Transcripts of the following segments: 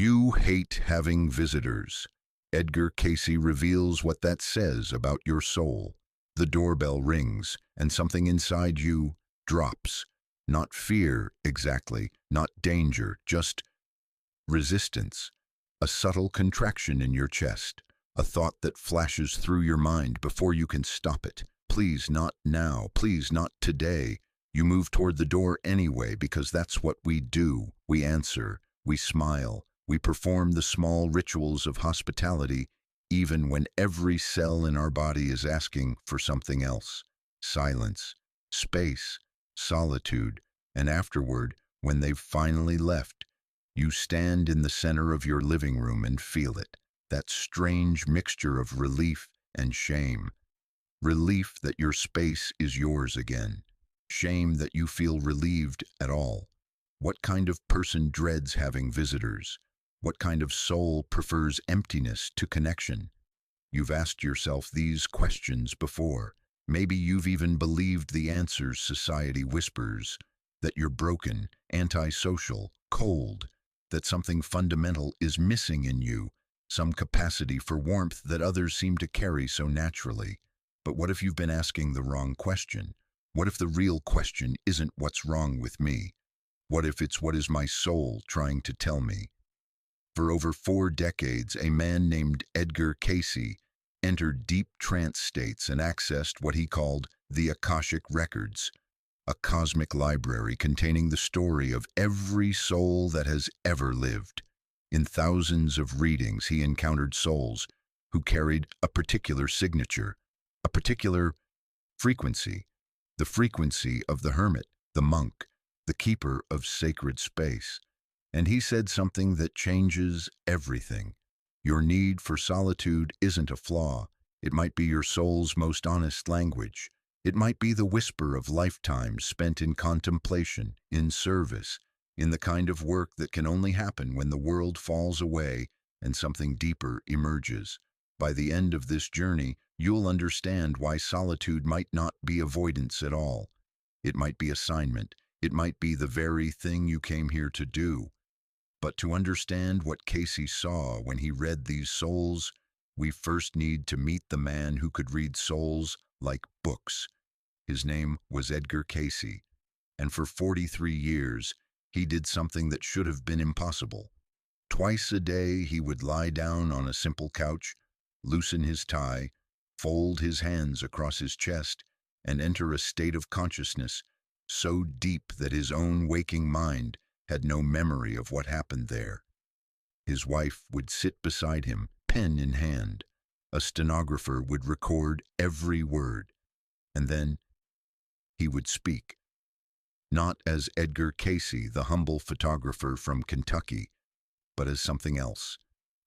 You hate having visitors. Edgar Cayce reveals what that says about your soul. The doorbell rings, and something inside you drops. Not fear, exactly, not danger, just resistance. A subtle contraction in your chest, a thought that flashes through your mind before you can stop it. Please, not now. Please, not today. You move toward the door anyway because that's what we do. We answer, we smile, we perform the small rituals of hospitality even when every cell in our body is asking for something else. Silence, space, solitude, and afterward, when they've finally left, you stand in the center of your living room and feel it, that strange mixture of relief and shame. Relief that your space is yours again. Shame that you feel relieved at all. What kind of person dreads having visitors? What kind of soul prefers emptiness to connection? You've asked yourself these questions before. Maybe you've even believed the answers society whispers, that you're broken, antisocial, cold, that something fundamental is missing in you, some capacity for warmth that others seem to carry so naturally. But what if you've been asking the wrong question? What if the real question isn't what's wrong with me? What if it's what is my soul trying to tell me? For over 4 decades, a man named Edgar Cayce entered deep trance states and accessed what he called the Akashic Records, a cosmic library containing the story of every soul that has ever lived. In thousands of readings, he encountered souls who carried a particular signature, a particular frequency, the frequency of the hermit, the monk, the keeper of sacred space. And he said something that changes everything. Your need for solitude isn't a flaw. It might be your soul's most honest language. It might be the whisper of lifetimes spent in contemplation, in service, in the kind of work that can only happen when the world falls away and something deeper emerges. By the end of this journey, you'll understand why solitude might not be avoidance at all. It might be assignment. It might be the very thing you came here to do. But to understand what Cayce saw when he read these souls, we first need to meet the man who could read souls like books. His name was Edgar Cayce, and for 43 years, he did something that should have been impossible. Twice a day, he would lie down on a simple couch, loosen his tie, fold his hands across his chest, and enter a state of consciousness so deep that his own waking mind had no memory of what happened there. His wife would sit beside him, pen in hand. A stenographer would record every word. And then he would speak. Not as Edgar Cayce, the humble photographer from Kentucky, but as something else,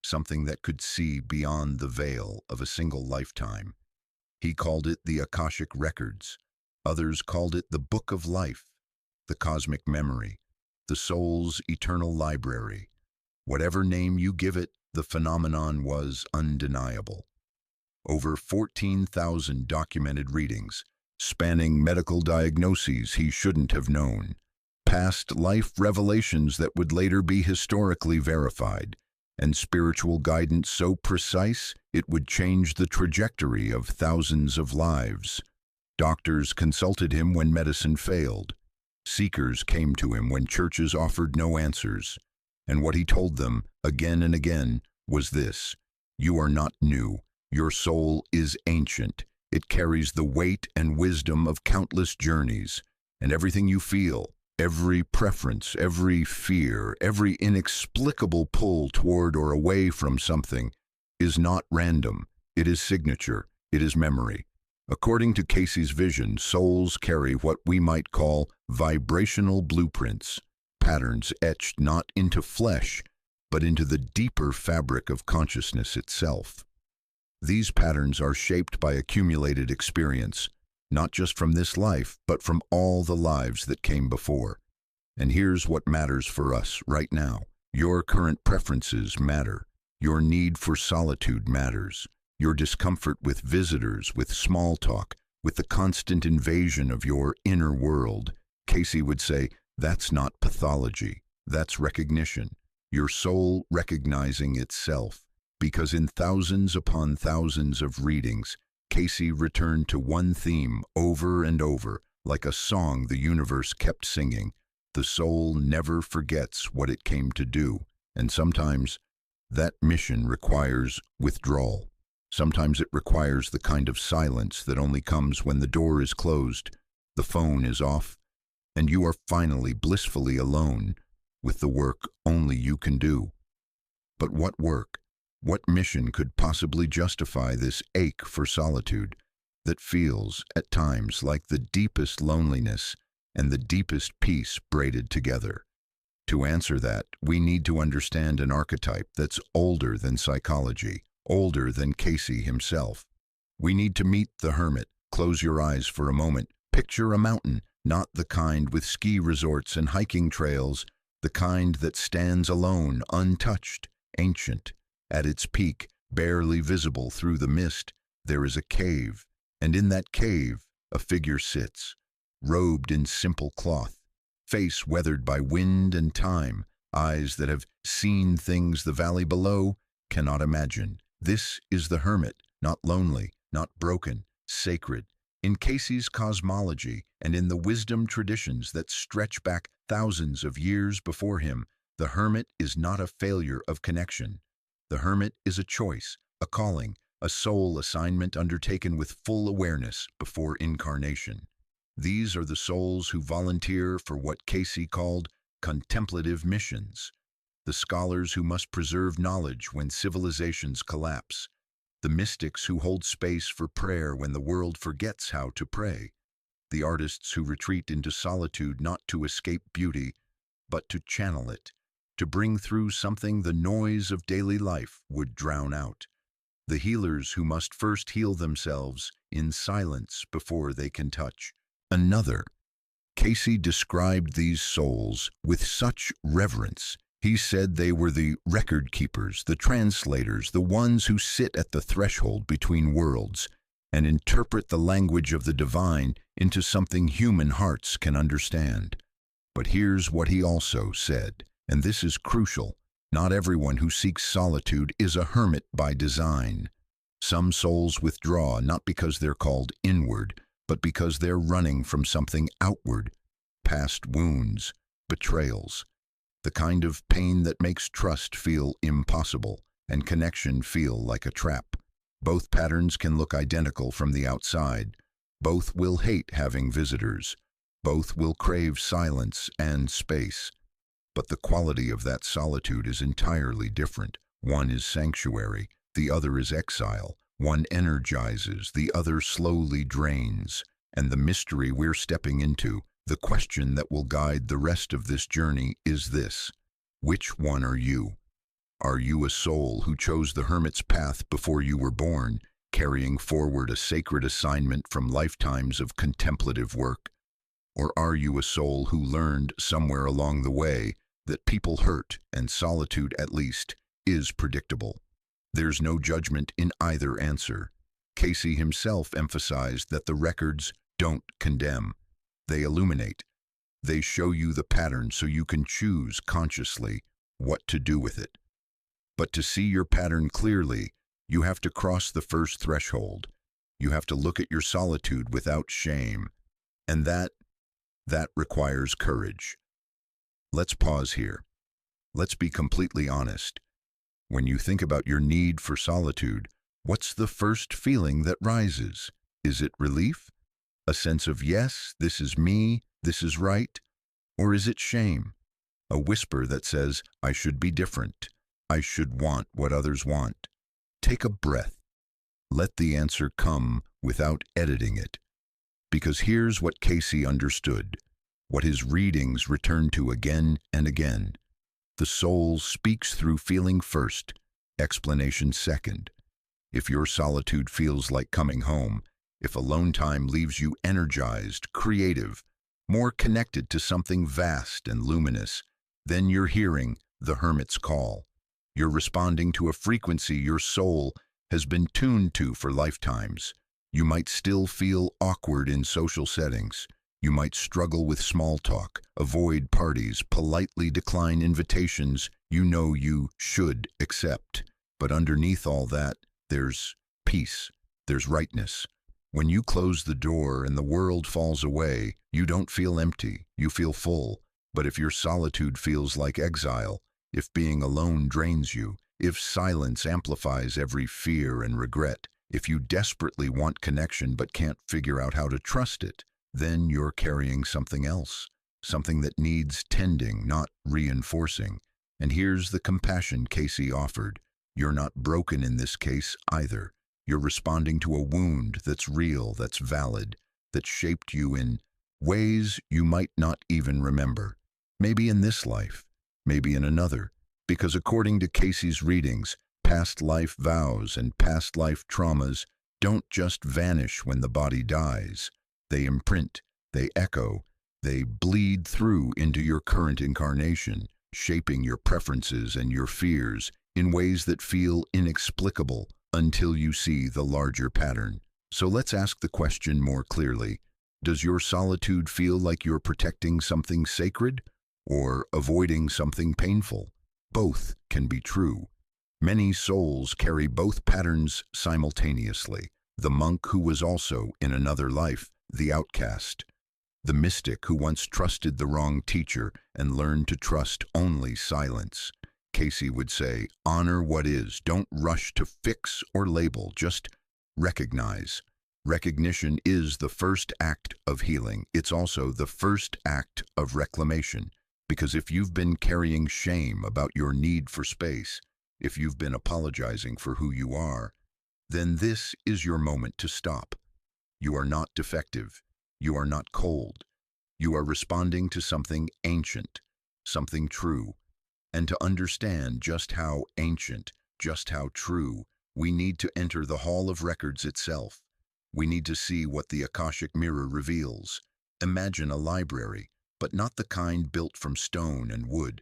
something that could see beyond the veil of a single lifetime. He called it the Akashic Records. Others called it the Book of Life, the cosmic memory, the soul's eternal library. Whatever name you give it, the phenomenon was undeniable. Over 14,000 documented readings, spanning medical diagnoses he shouldn't have known, past life revelations that would later be historically verified, and spiritual guidance so precise it would change the trajectory of thousands of lives. Doctors consulted him when medicine failed. Seekers came to him when churches offered no answers. And what he told them, again and again, was this: you are not new. Your soul is ancient. It carries the weight and wisdom of countless journeys. And everything you feel, every preference, every fear, every inexplicable pull toward or away from something, is not random. It is signature. It is memory. According to Cayce's vision, souls carry what we might call vibrational blueprints, patterns etched not into flesh, but into the deeper fabric of consciousness itself. These patterns are shaped by accumulated experience, not just from this life, but from all the lives that came before. And here's what matters for us right now. Your current preferences matter. Your need for solitude matters. Your discomfort with visitors, with small talk, with the constant invasion of your inner world. Cayce would say, that's not pathology, that's recognition. your soul recognizing itself, because in thousands upon thousands of readings, Cayce returned to one theme over and over, like a song the universe kept singing. The soul never forgets what it came to do, and sometimes that mission requires withdrawal. Sometimes it requires the kind of silence that only comes when the door is closed, the phone is off, and you are finally blissfully alone with the work only you can do. But what work, what mission could possibly justify this ache for solitude that feels, at times, like the deepest loneliness and the deepest peace braided together? To answer that, we need to understand an archetype that's older than psychology, older than Cayce himself. We need to meet the hermit. Close your eyes for a moment. Picture a mountain, not the kind with ski resorts and hiking trails, the kind that stands alone, untouched, ancient. At its peak, barely visible through the mist, there is a cave, and in that cave, a figure sits, robed in simple cloth, face weathered by wind and time, eyes that have seen things the valley below cannot imagine. This is the hermit, not lonely, not broken, sacred. In Cayce's cosmology and in the wisdom traditions that stretch back thousands of years before him, the hermit is not a failure of connection. The hermit is a choice, a calling, a soul assignment undertaken with full awareness before incarnation. These are the souls who volunteer for what Cayce called contemplative missions, the scholars who must preserve knowledge when civilizations collapse, the mystics who hold space for prayer when the world forgets how to pray, the artists who retreat into solitude not to escape beauty, but to channel it, to bring through something the noise of daily life would drown out, the healers who must first heal themselves in silence before they can touch another. Cayce described these souls with such reverence. He said they were the record keepers, the translators, the ones who sit at the threshold between worlds and interpret the language of the divine into something human hearts can understand. But here's what he also said, and this is crucial. Not everyone who seeks solitude is a hermit by design. Some souls withdraw not because they're called inward, but because they're running from something outward, past wounds, betrayals, the kind of pain that makes trust feel impossible and connection feel like a trap. Both patterns can look identical from the outside. Both will hate having visitors. Both will crave silence and space. But the quality of that solitude is entirely different. One is sanctuary, the other is exile. One energizes, the other slowly drains. And the mystery we're stepping into, the question that will guide the rest of this journey, is this: which one are you? Are you a soul who chose the hermit's path before you were born, carrying forward a sacred assignment from lifetimes of contemplative work? Or are you a soul who learned somewhere along the way that people hurt and solitude, at least, is predictable? There's no judgment in either answer. Cayce himself emphasized that the records don't condemn. They illuminate. They show you the pattern so you can choose consciously what to do with it. But to see your pattern clearly, you have to cross the first threshold. You have to look at your solitude without shame. And that requires courage. Let's pause here. Let's be completely honest. When you think about your need for solitude, what's the first feeling that rises? Is it relief? A sense of, yes, this is me, this is right? Or is it shame? A whisper that says, I should be different. I should want what others want. Take a breath. Let the answer come without editing it. Because here's what Cayce understood, what his readings return to again and again. The soul speaks through feeling first, explanation second. If your solitude feels like coming home, if alone time leaves you energized, creative, more connected to something vast and luminous, then you're hearing the hermit's call. You're responding to a frequency your soul has been tuned to for lifetimes. You might still feel awkward in social settings. You might struggle with small talk, avoid parties, politely decline invitations you know you should accept. But underneath all that, there's peace, there's rightness. When you close the door and the world falls away, you don't feel empty, you feel full. But if your solitude feels like exile, if being alone drains you, if silence amplifies every fear and regret, if you desperately want connection but can't figure out how to trust it, then you're carrying something else, something that needs tending, not reinforcing. And here's the compassion Cayce offered. You're not broken in this case either. You're responding to a wound that's real, that's valid, that shaped you in ways you might not even remember. Maybe in this life, maybe in another. Because according to Cayce's readings, past life vows and past life traumas don't just vanish when the body dies. They imprint, they echo, they bleed through into your current incarnation, shaping your preferences and your fears in ways that feel inexplicable until you see the larger pattern. So let's ask the question more clearly. Does your solitude feel like you're protecting something sacred or avoiding something painful? Both can be true. Many souls carry both patterns simultaneously. The monk who was also, in another life, the outcast. The mystic who once trusted the wrong teacher and learned to trust only silence. Cayce would say, honor what is, don't rush to fix or label, just recognize. Recognition is the first act of healing. It's also the first act of reclamation. Because if you've been carrying shame about your need for space, if you've been apologizing for who you are, then this is your moment to stop. You are not defective. You are not cold. You are responding to something ancient, something true. And to understand just how ancient, just how true, we need to enter the Hall of Records itself. We need to see what the Akashic Mirror reveals. Imagine a library, but not the kind built from stone and wood.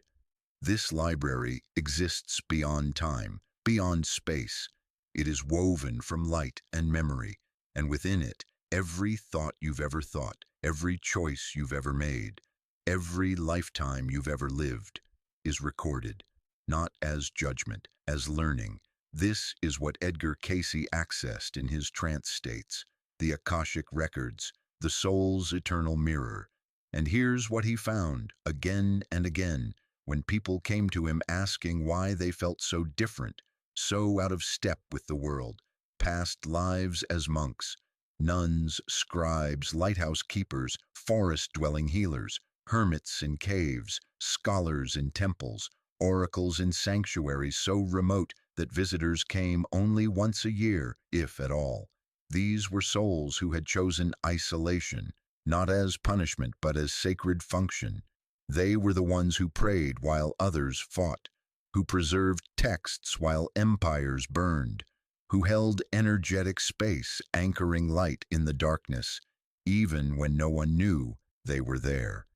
This library exists beyond time, beyond space. It is woven from light and memory, and within it, every thought you've ever thought, every choice you've ever made, every lifetime you've ever lived, is recorded, not as judgment, as learning. This is what Edgar Cayce accessed in his trance states, the Akashic Records, the soul's eternal mirror. And here's what he found, again and again, when people came to him asking why they felt so different, so out of step with the world. Past lives as monks, nuns, scribes, lighthouse keepers, forest-dwelling healers, hermits in caves, scholars in temples, oracles in sanctuaries so remote that visitors came only once a year, if at all. These were souls who had chosen isolation, not as punishment but as sacred function. They were the ones who prayed while others fought, who preserved texts while empires burned, who held energetic space, anchoring light in the darkness, even when no one knew they were there.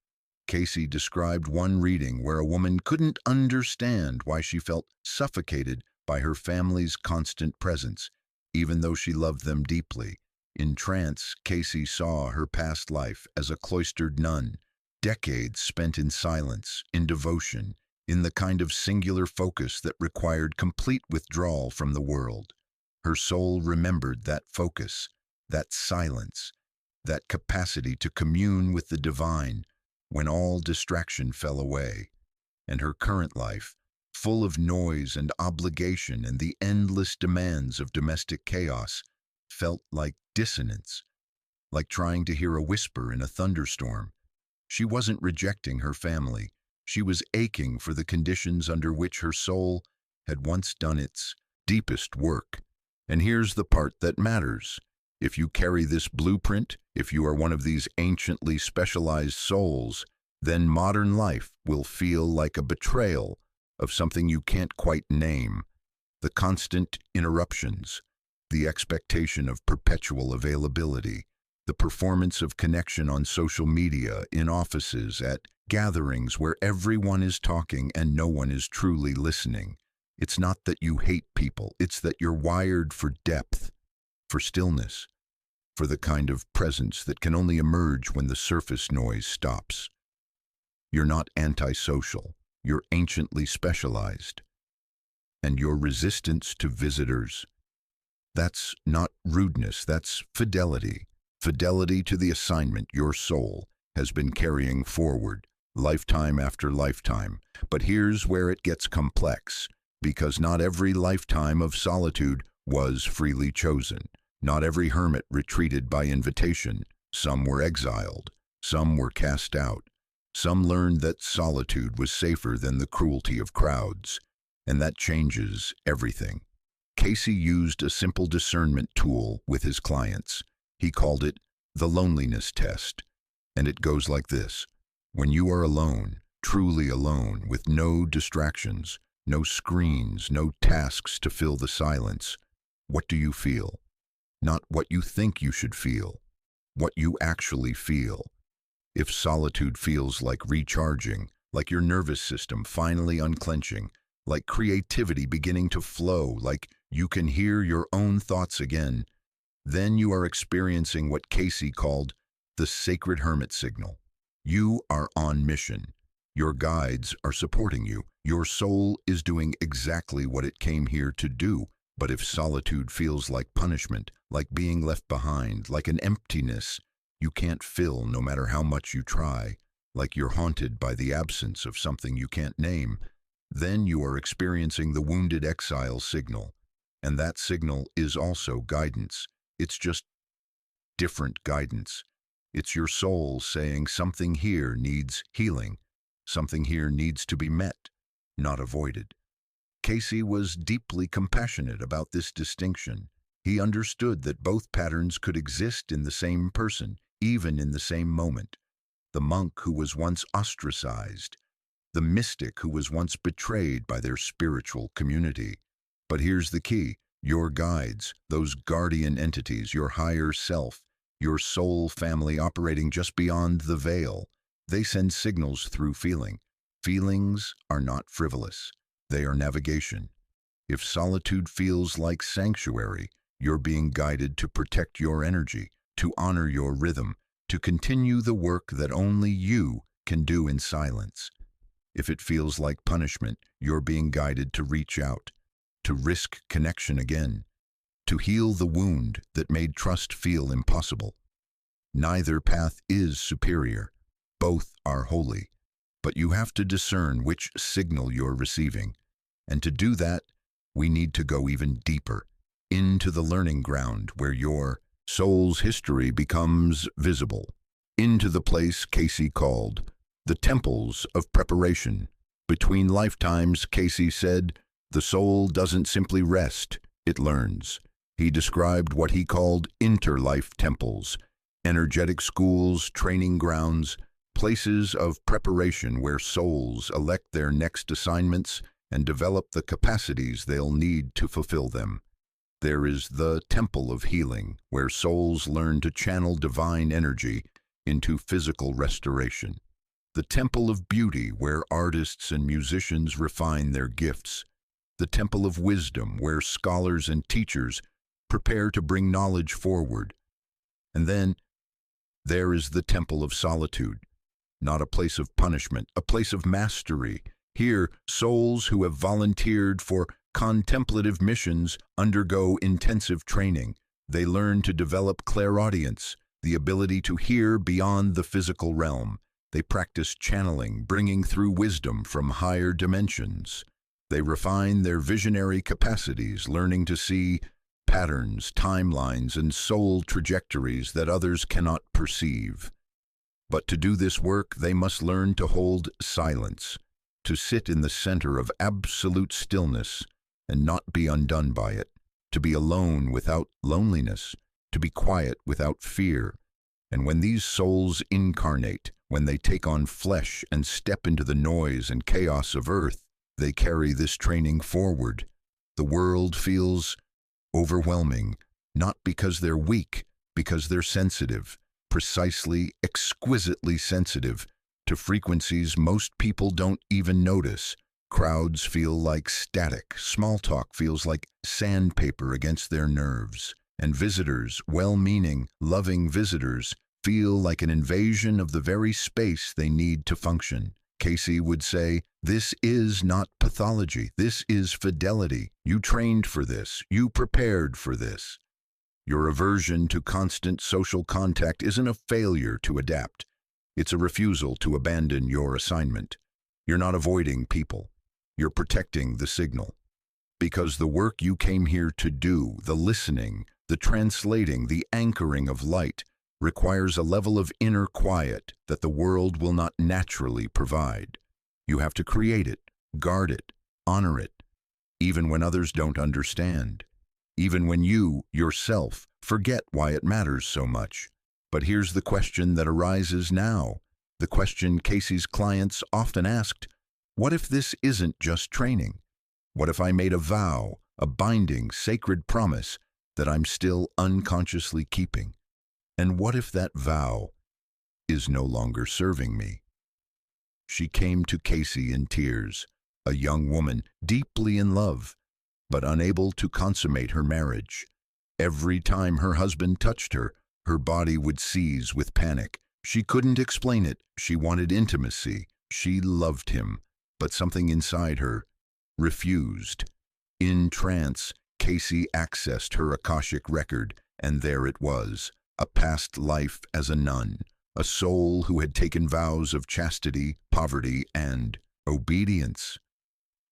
Cayce described one reading where a woman couldn't understand why she felt suffocated by her family's constant presence, even though she loved them deeply. In trance, Cayce saw her past life as a cloistered nun, decades spent in silence, in devotion, in the kind of singular focus that required complete withdrawal from the world. Her soul remembered that focus, that silence, that capacity to commune with the divine when all distraction fell away. And her current life, full of noise and obligation and the endless demands of domestic chaos, felt like dissonance, like trying to hear a whisper in a thunderstorm. She wasn't rejecting her family. She was aching for the conditions under which her soul had once done its deepest work. And here's the part that matters. If you carry this blueprint, if you are one of these anciently specialized souls, then modern life will feel like a betrayal of something you can't quite name. The constant interruptions, the expectation of perpetual availability, the performance of connection on social media, in offices, at gatherings where everyone is talking and no one is truly listening. It's not that you hate people, it's that you're wired for depth, for stillness, for the kind of presence that can only emerge when the surface noise stops. You're not antisocial. you're anciently specialized. And your resistance to visitors, that's not rudeness, that's fidelity. Fidelity to the assignment your soul has been carrying forward, lifetime after lifetime. But here's where it gets complex, because not every lifetime of solitude was freely chosen. Not every hermit retreated by invitation. Some were exiled. Some were cast out. Some learned that solitude was safer than the cruelty of crowds. And that changes everything. Cayce used a simple discernment tool with his clients. He called it the loneliness test. And it goes like this. When you are alone, truly alone, with no distractions, no screens, no tasks to fill the silence, what do you feel? Not what you think you should feel, what you actually feel. If solitude feels like recharging, like your nervous system finally unclenching, like creativity beginning to flow, like you can hear your own thoughts again, then you are experiencing what Cayce called the sacred hermit signal. You are on mission. Your guides are supporting you. Your soul is doing exactly what it came here to do. But if solitude feels like punishment, like being left behind, like an emptiness you can't fill no matter how much you try, like you're haunted by the absence of something you can't name, then you are experiencing the wounded exile signal. And that signal is also guidance. It's just different guidance. It's your soul saying something here needs healing. Something here needs to be met, not avoided. Cayce was deeply compassionate about this distinction. He understood that both patterns could exist in the same person, even in the same moment. The monk who was once ostracized, the mystic who was once betrayed by their spiritual community. But here's the key. Your guides, those guardian entities, your higher self, your soul family operating just beyond the veil, they send signals through feeling. Feelings are not frivolous. They are navigation. If solitude feels like sanctuary, you're being guided to protect your energy, to honor your rhythm, to continue the work that only you can do in silence. If it feels like punishment, you're being guided to reach out, to risk connection again, to heal the wound that made trust feel impossible. Neither path is superior. Both are holy. But you have to discern which signal you're receiving. And to do that, we need to go even deeper, into the learning ground where your soul's history becomes visible, into the place Cayce called the temples of preparation. Between lifetimes, Cayce said, the soul doesn't simply rest, it learns. He described what he called interlife temples, energetic schools, training grounds, places of preparation where souls elect their next assignments and develop the capacities they'll need to fulfill them. There is the temple of healing, where souls learn to channel divine energy into physical restoration. The temple of beauty, where artists and musicians refine their gifts. The temple of wisdom, where scholars and teachers prepare to bring knowledge forward. And then there is the temple of solitude, not a place of punishment, a place of mastery. Here, souls who have volunteered for contemplative missions undergo intensive training. They learn to develop clairaudience, the ability to hear beyond the physical realm. They practice channeling, bringing through wisdom from higher dimensions. They refine their visionary capacities, learning to see patterns, timelines, and soul trajectories that others cannot perceive. But to do this work, they must learn to hold silence, to sit in the center of absolute stillness and not be undone by it, to be alone without loneliness, to be quiet without fear. And when these souls incarnate, when they take on flesh and step into the noise and chaos of earth, they carry this training forward. The world feels overwhelming, not because they're weak, because they're sensitive, precisely, exquisitely sensitive to frequencies most people don't even notice. Crowds feel like static, small talk feels like sandpaper against their nerves, and visitors, well-meaning, loving visitors, feel like an invasion of the very space they need to function. Cayce would say, "This is not pathology. This is fidelity. You trained for this. You prepared for this." Your aversion to constant social contact isn't a failure to adapt. It's a refusal to abandon your assignment. You're not avoiding people. You're protecting the signal. Because the work you came here to do, the listening, the translating, the anchoring of light, requires a level of inner quiet that the world will not naturally provide. You have to create it, guard it, honor it, even when others don't understand, even when you, yourself, forget why it matters so much. But here's the question that arises now, the question Cayce's clients often asked: what if this isn't just training? What if I made a vow, a binding, sacred promise that I'm still unconsciously keeping? And what if that vow is no longer serving me? She came to Cayce in tears, a young woman deeply in love, but unable to consummate her marriage. Every time her husband touched her, her body would seize with panic. She couldn't explain it. She wanted intimacy. She loved him, but something inside her refused. In trance, Cayce accessed her Akashic record, and there it was, a past life as a nun, a soul who had taken vows of chastity, poverty, and obedience.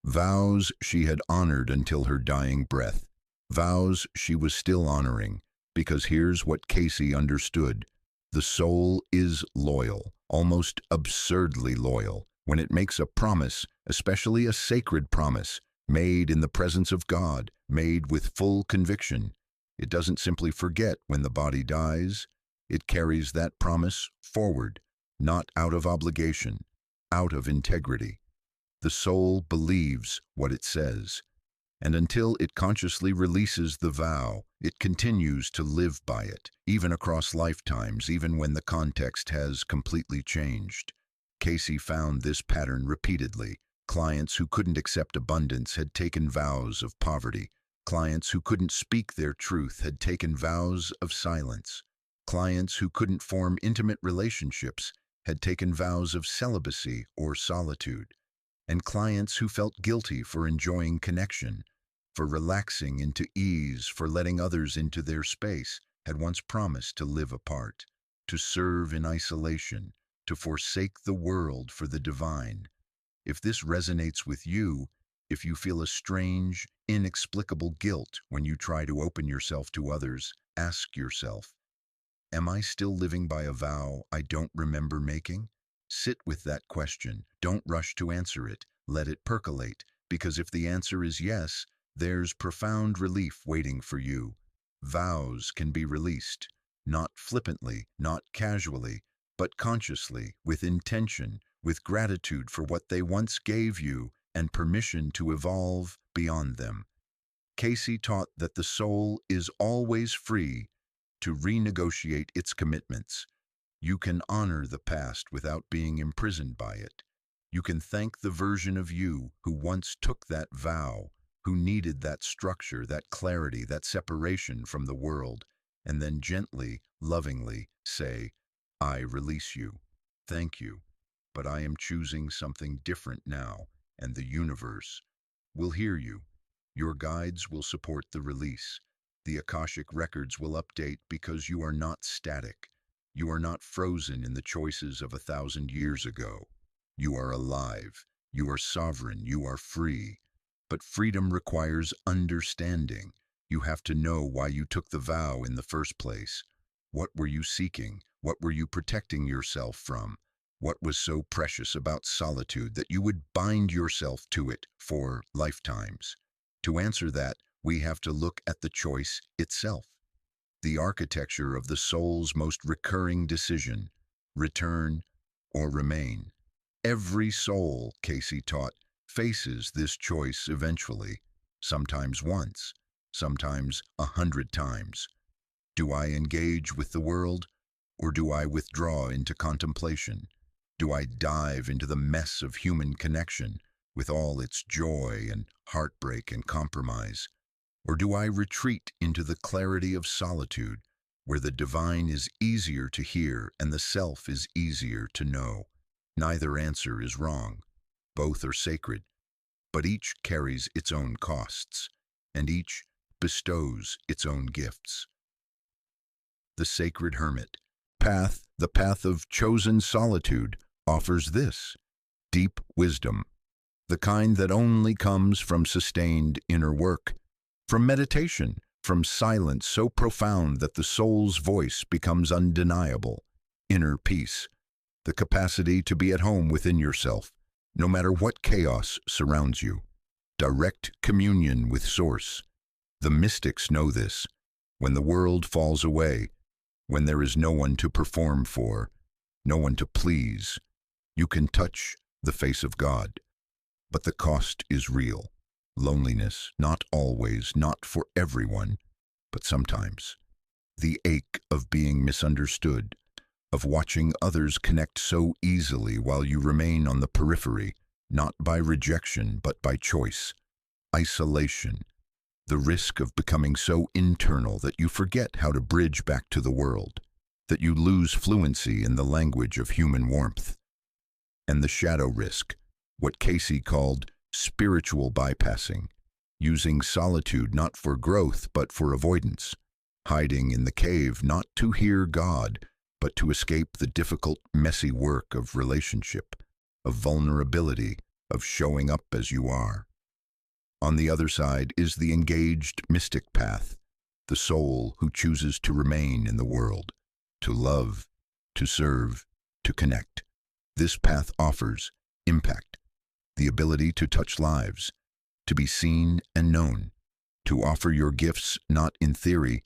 Vows she had honored until her dying breath. Vows she was still honoring, because here's what Cayce understood. The soul is loyal, almost absurdly loyal, when it makes a promise, especially a sacred promise, made in the presence of God, made with full conviction. It doesn't simply forget when the body dies. It carries that promise forward, not out of obligation, out of integrity. The soul believes what it says, and until it consciously releases the vow, it continues to live by it, even across lifetimes, even when the context has completely changed. Cayce found this pattern repeatedly. Clients who couldn't accept abundance had taken vows of poverty. Clients who couldn't speak their truth had taken vows of silence. Clients who couldn't form intimate relationships had taken vows of celibacy or solitude. And clients who felt guilty for enjoying connection, for relaxing into ease, for letting others into their space, had once promised to live apart, to serve in isolation, to forsake the world for the divine. If this resonates with you, if you feel a strange, inexplicable guilt when you try to open yourself to others, ask yourself, am I still living by a vow I don't remember making? Sit with that question. Don't rush to answer it. Let it percolate, because if the answer is yes, there's profound relief waiting for you. Vows can be released, not flippantly, not casually, but consciously, with intention, with gratitude for what they once gave you, and permission to evolve beyond them. Cayce taught that the soul is always free to renegotiate its commitments. You can honor the past without being imprisoned by it. You can thank the version of you who once took that vow, who needed that structure, that clarity, that separation from the world, and then gently, lovingly say, I release you. Thank you, but I am choosing something different now, and the universe will hear you. Your guides will support the release. The Akashic records will update because you are not static. You are not frozen in the choices of 1,000 years ago. You are alive. You are sovereign. You are free. But freedom requires understanding. You have to know why you took the vow in the first place. What were you seeking? What were you protecting yourself from? What was so precious about solitude that you would bind yourself to it for lifetimes? To answer that, we have to look at the choice itself, the architecture of the soul's most recurring decision: return or remain. Every soul, Cayce taught, faces this choice eventually, sometimes once, sometimes 100 times. Do I engage with the world, or do I withdraw into contemplation? Do I dive into the mess of human connection with all its joy and heartbreak and compromise? Or do I retreat into the clarity of solitude, where the divine is easier to hear and the self is easier to know? Neither answer is wrong. Both are sacred, but each carries its own costs, and each bestows its own gifts. The sacred hermit path, the path of chosen solitude, offers this deep wisdom, the kind that only comes from sustained inner work, from meditation, from silence so profound that the soul's voice becomes undeniable, inner peace, the capacity to be at home within yourself, no matter what chaos surrounds you, direct communion with Source. The mystics know this. When the world falls away, when there is no one to perform for, no one to please, you can touch the face of God. But the cost is real. Loneliness, not always, not for everyone, but sometimes. The ache of being misunderstood, of watching others connect so easily while you remain on the periphery, not by rejection, but by choice. Isolation, the risk of becoming so internal that you forget how to bridge back to the world, that you lose fluency in the language of human warmth. And the shadow risk, what Cayce called spiritual bypassing, using solitude not for growth but for avoidance, hiding in the cave not to hear God, but to escape the difficult, messy work of relationship, of vulnerability, of showing up as you are. On the other side is the engaged mystic path, the soul who chooses to remain in the world, to love, to serve, to connect. This path offers impact, the ability to touch lives, to be seen and known, to offer your gifts not in theory,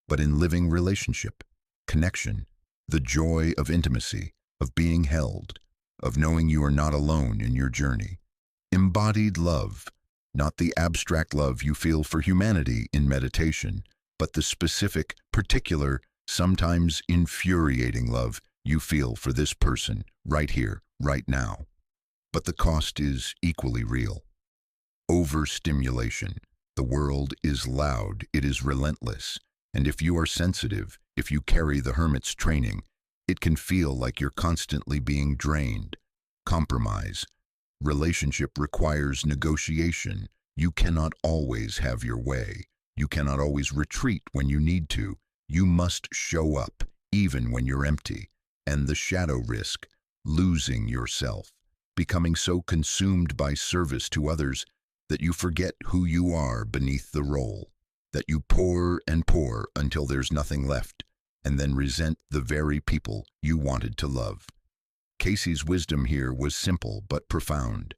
but in living relationship, connection, the joy of intimacy, of being held, of knowing you are not alone in your journey. Embodied love, not the abstract love you feel for humanity in meditation, but the specific, particular, sometimes infuriating love you feel for this person, right here, right now. But the cost is equally real. Overstimulation. The world is loud, it is relentless, and if you are sensitive, if you carry the hermit's training, it can feel like you're constantly being drained. Compromise. Relationship requires negotiation. You cannot always have your way. You cannot always retreat when you need to. You must show up, even when you're empty. And the shadow risk, losing yourself, becoming so consumed by service to others that you forget who you are beneath the role, that you pour and pour until there's nothing left, and then resent the very people you wanted to love. Cayce's wisdom here was simple but profound.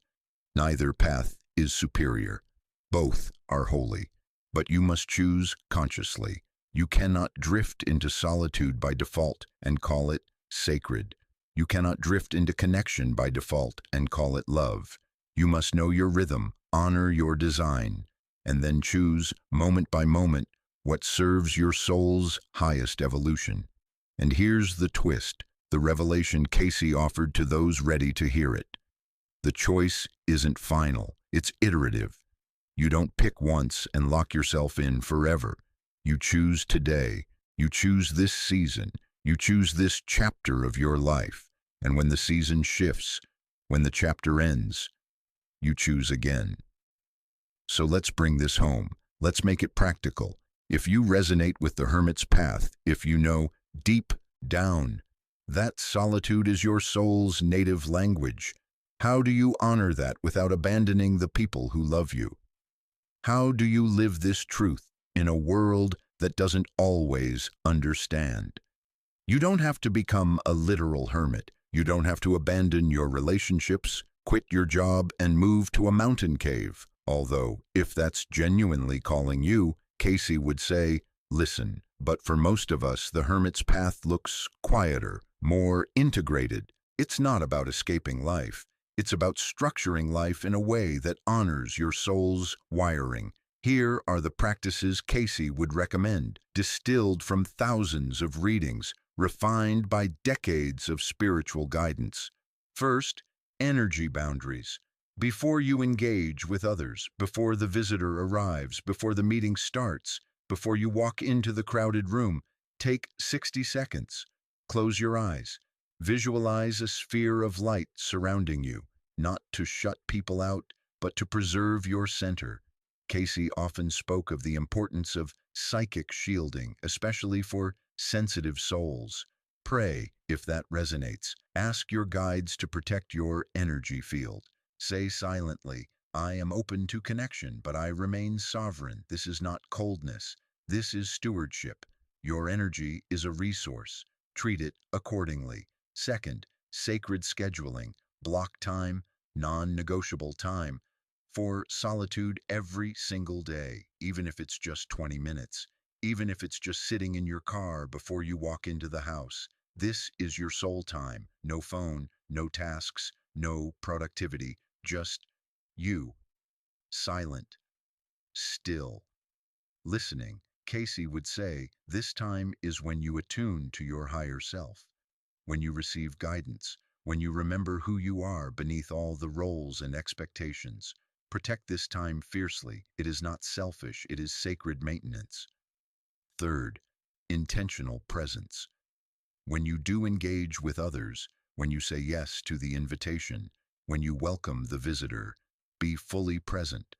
Neither path is superior. Both are holy, but you must choose consciously. You cannot drift into solitude by default and call it sacred. You cannot drift into connection by default and call it love. You must know your rhythm, honor your design, and then choose, moment by moment, what serves your soul's highest evolution. And here's the twist, the revelation Cayce offered to those ready to hear it. The choice isn't final, it's iterative. You don't pick once and lock yourself in forever. You choose today, you choose this season, you choose this chapter of your life. And when the season shifts, when the chapter ends, you choose again. So let's bring this home. Let's make it practical. If you resonate with the hermit's path, if you know deep down that solitude is your soul's native language, how do you honor that without abandoning the people who love you? How do you live this truth in a world that doesn't always understand? You don't have to become a literal hermit. You don't have to abandon your relationships, quit your job, and move to a mountain cave. Although, if that's genuinely calling you, Cayce would say, listen. But for most of us, the hermit's path looks quieter, more integrated. It's not about escaping life. It's about structuring life in a way that honors your soul's wiring. Here are the practices Cayce would recommend, distilled from thousands of readings, refined by decades of spiritual guidance. First, energy boundaries. Before you engage with others, before the visitor arrives, before the meeting starts, before you walk into the crowded room, take 60 seconds. Close your eyes. Visualize a sphere of light surrounding you, not to shut people out, but to preserve your center. Cayce often spoke of the importance of psychic shielding, especially for sensitive souls. Pray, if that resonates. Ask your guides to protect your energy field. Say silently, I am open to connection, but I remain sovereign. This is not coldness. This is stewardship. Your energy is a resource. Treat it accordingly. Second, sacred scheduling. Block time, non-negotiable time, for solitude every single day, even if it's just 20 minutes, even if it's just sitting in your car before you walk into the house. This is your soul time. No phone, no tasks, no productivity, just you, silent, still, listening. Cayce would say, this time is when you attune to your higher self, when you receive guidance, when you remember who you are beneath all the roles and expectations. Protect this time fiercely. It is not selfish, it is sacred maintenance. Third, intentional presence. When you do engage with others, when you say yes to the invitation, when you welcome the visitor, be fully present.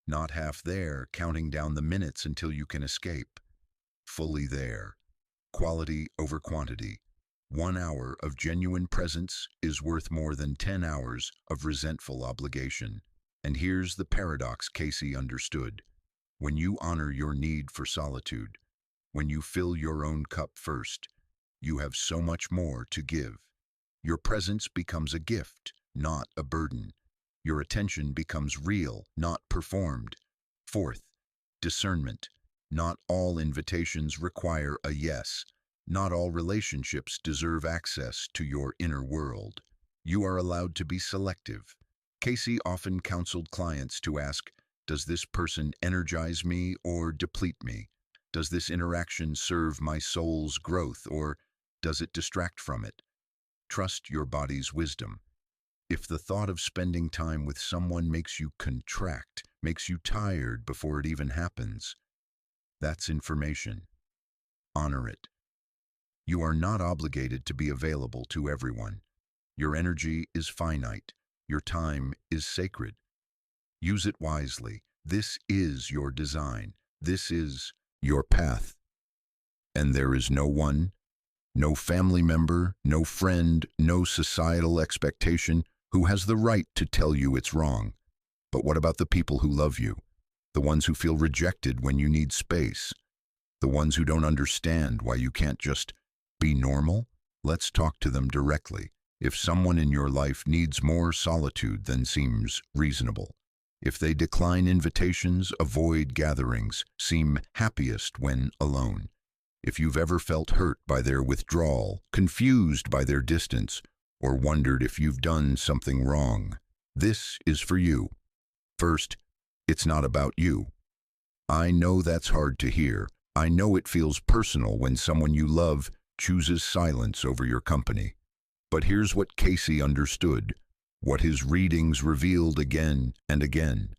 Not half there, counting down the minutes until you can escape. Fully there. Quality over quantity. 1 hour of genuine presence is worth more than 10 hours of resentful obligation. And here's the paradox Cayce understood. When you honor your need for solitude, when you fill your own cup first, you have so much more to give. Your presence becomes a gift, not a burden. Your attention becomes real, not performed. Fourth, discernment. Not all invitations require a yes. Not all relationships deserve access to your inner world. You are allowed to be selective. Cayce often counseled clients to ask, does this person energize me or deplete me? Does this interaction serve my soul's growth or does it distract from it? Trust your body's wisdom. If the thought of spending time with someone makes you contract, makes you tired before it even happens, that's information. Honor it. You are not obligated to be available to everyone. Your energy is finite. Your time is sacred. Use it wisely. This is your design. This is your path. And there is no one, no family member, no friend, no societal expectation who has the right to tell you it's wrong. But what about the people who love you? The ones who feel rejected when you need space? The ones who don't understand why you can't just be normal? Let's talk to them directly. If someone in your life needs more solitude than seems reasonable, if they decline invitations, avoid gatherings, seem happiest when alone, if you've ever felt hurt by their withdrawal, confused by their distance, or wondered if you've done something wrong, this is for you. First, it's not about you. I know that's hard to hear. I know it feels personal when someone you love chooses silence over your company. But here's what Cayce understood, what his readings revealed again and again.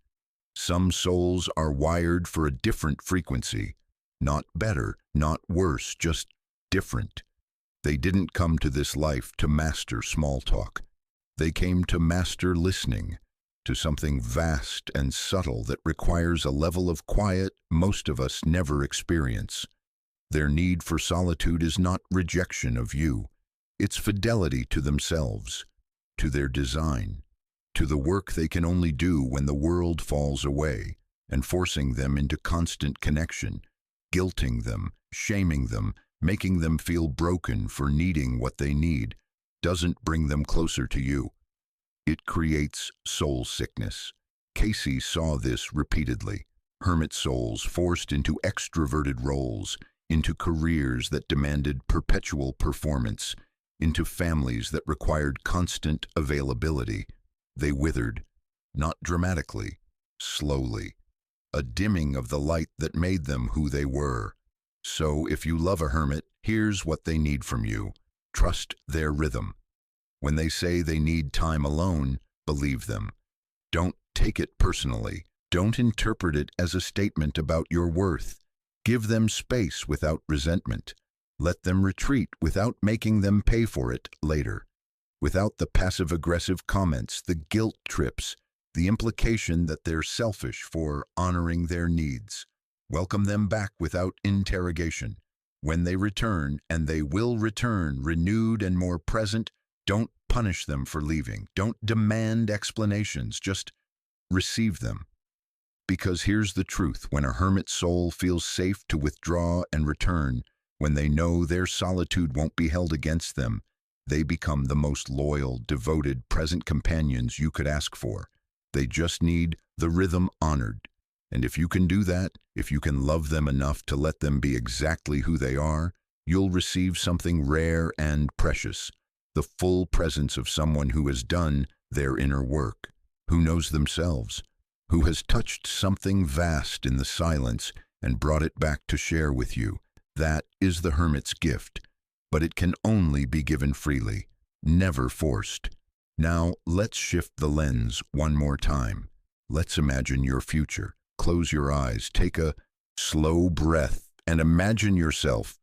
Some souls are wired for a different frequency. Not better, not worse, just different. They didn't come to this life to master small talk. They came to master listening, to something vast and subtle that requires a level of quiet most of us never experience. Their need for solitude is not rejection of you. It's fidelity to themselves, to their design, to the work they can only do when the world falls away, and forcing them into constant connection, guilting them, shaming them, making them feel broken for needing what they need, doesn't bring them closer to you. It creates soul sickness. Cayce saw this repeatedly. Hermit souls forced into extroverted roles, into careers that demanded perpetual performance, into families that required constant availability. They withered, not dramatically, slowly, a dimming of the light that made them who they were. So if you love a hermit, here's what they need from you. Trust their rhythm. When they say they need time alone, believe them. Don't take it personally. Don't interpret it as a statement about your worth. Give them space without resentment. Let them retreat without making them pay for it later. Without the passive-aggressive comments, the guilt trips, the implication that they're selfish for honoring their needs. Welcome them back without interrogation. When they return, and they will return renewed and more present, don't punish them for leaving. Don't demand explanations. Just receive them. Because here's the truth. When a hermit soul feels safe to withdraw and return, when they know their solitude won't be held against them, they become the most loyal, devoted, present companions you could ask for. They just need the rhythm honored. And if you can do that, if you can love them enough to let them be exactly who they are, you'll receive something rare and precious, the full presence of someone who has done their inner work, who knows themselves, who has touched something vast in the silence and brought it back to share with you. That is the hermit's gift, but it can only be given freely, never forced. Now, let's shift the lens one more time. Let's imagine your future. Close your eyes, take a slow breath, and imagine yourself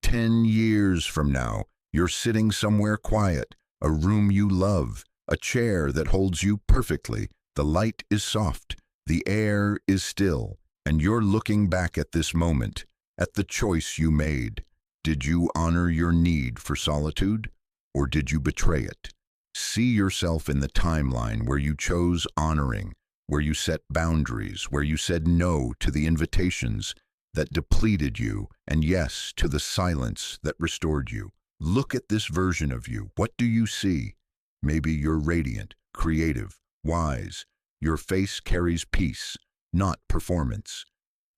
10 years from now. You're sitting somewhere quiet, a room you love, a chair that holds you perfectly. The light is soft, the air is still, and you're looking back at this moment, at the choice you made. Did you honor your need for solitude, or did you betray it? See yourself in the timeline where you chose honoring, where you set boundaries, where you said no to the invitations that depleted you, and yes to the silence that restored you. Look at this version of you. What do you see? Maybe you're radiant, creative, wise. Your face carries peace, not performance.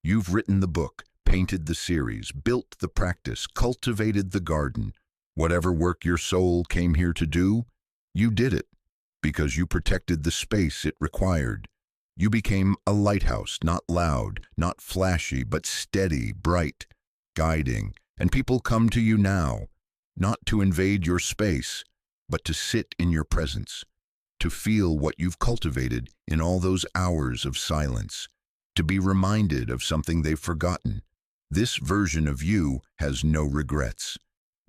You've written the book, painted the series, built the practice, cultivated the garden. Whatever work your soul came here to do, you did it because you protected the space it required. You became a lighthouse, not loud, not flashy, but steady, bright, guiding. And people come to you now, not to invade your space, but to sit in your presence, to feel what you've cultivated in all those hours of silence, to be reminded of something they've forgotten. This version of you has no regrets.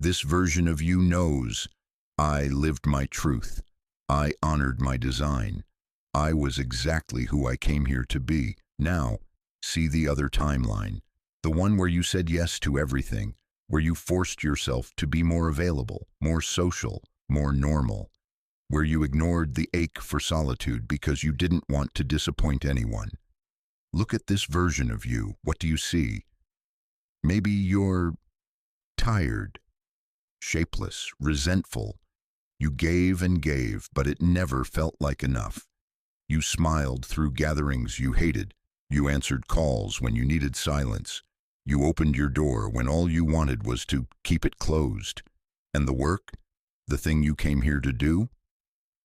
This version of you knows, I lived my truth. I honored my design. I was exactly who I came here to be. Now, see the other timeline, the one where you said yes to everything, where you forced yourself to be more available, more social, more normal, where you ignored the ache for solitude because you didn't want to disappoint anyone. Look at this version of you. What do you see? Maybe you're tired, shapeless, resentful. You gave and gave, but it never felt like enough. You smiled through gatherings you hated. You answered calls when you needed silence. You opened your door when all you wanted was to keep it closed. And the work, the thing you came here to do,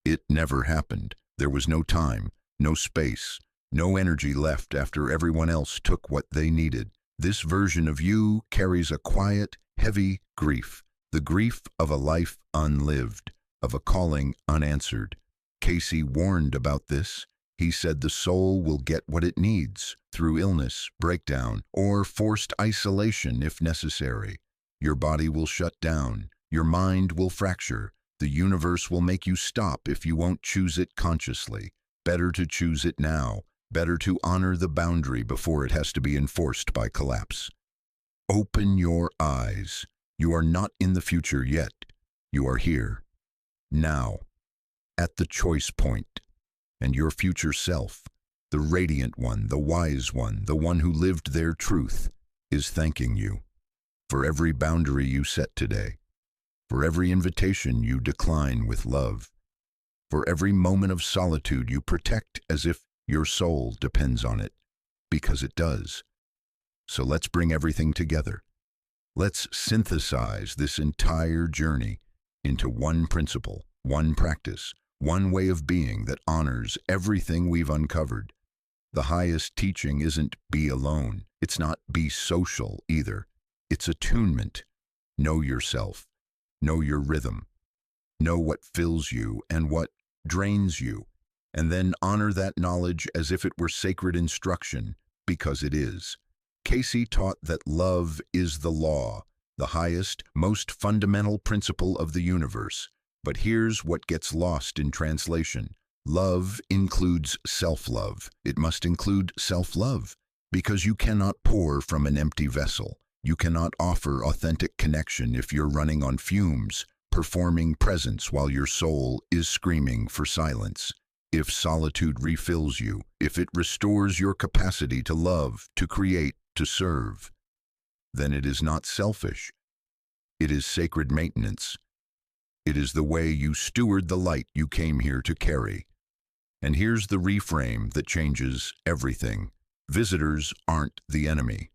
it never happened. There was no time, no space, no energy left after everyone else took what they needed. This version of you carries a quiet, heavy grief, the grief of a life unlived, of a calling unanswered. Cayce warned about this. He said the soul will get what it needs through illness, breakdown, or forced isolation if necessary. Your body will shut down. Your mind will fracture. The universe will make you stop if you won't choose it consciously. Better to choose it now. Better to honor the boundary before it has to be enforced by collapse. Open your eyes. You are not in the future yet. You are here, now, at the choice point. And your future self, the radiant one, the wise one, the one who lived their truth, is thanking you for every boundary you set today, for every invitation you decline with love, for every moment of solitude you protect as if your soul depends on it, because it does. So let's bring everything together. Let's synthesize this entire journey into one principle, one practice, one way of being that honors everything we've uncovered. The highest teaching isn't be alone. It's not be social either. It's attunement. Know yourself. Know your rhythm. Know what fills you and what drains you. And then honor that knowledge as if it were sacred instruction, because it is. Cayce taught that love is the law the highest, most fundamental principle of the universe. But here's what gets lost in translation. Love includes self-love. It must include self-love, because you cannot pour from an empty vessel. You cannot offer authentic connection if you're running on fumes, performing presence while your soul is screaming for silence. If solitude refills you, if it restores your capacity to love, to create, to serve, then it is not selfish. It is sacred maintenance. It is the way you steward the light you came here to carry. And here's the reframe that changes everything. Visitors aren't the enemy.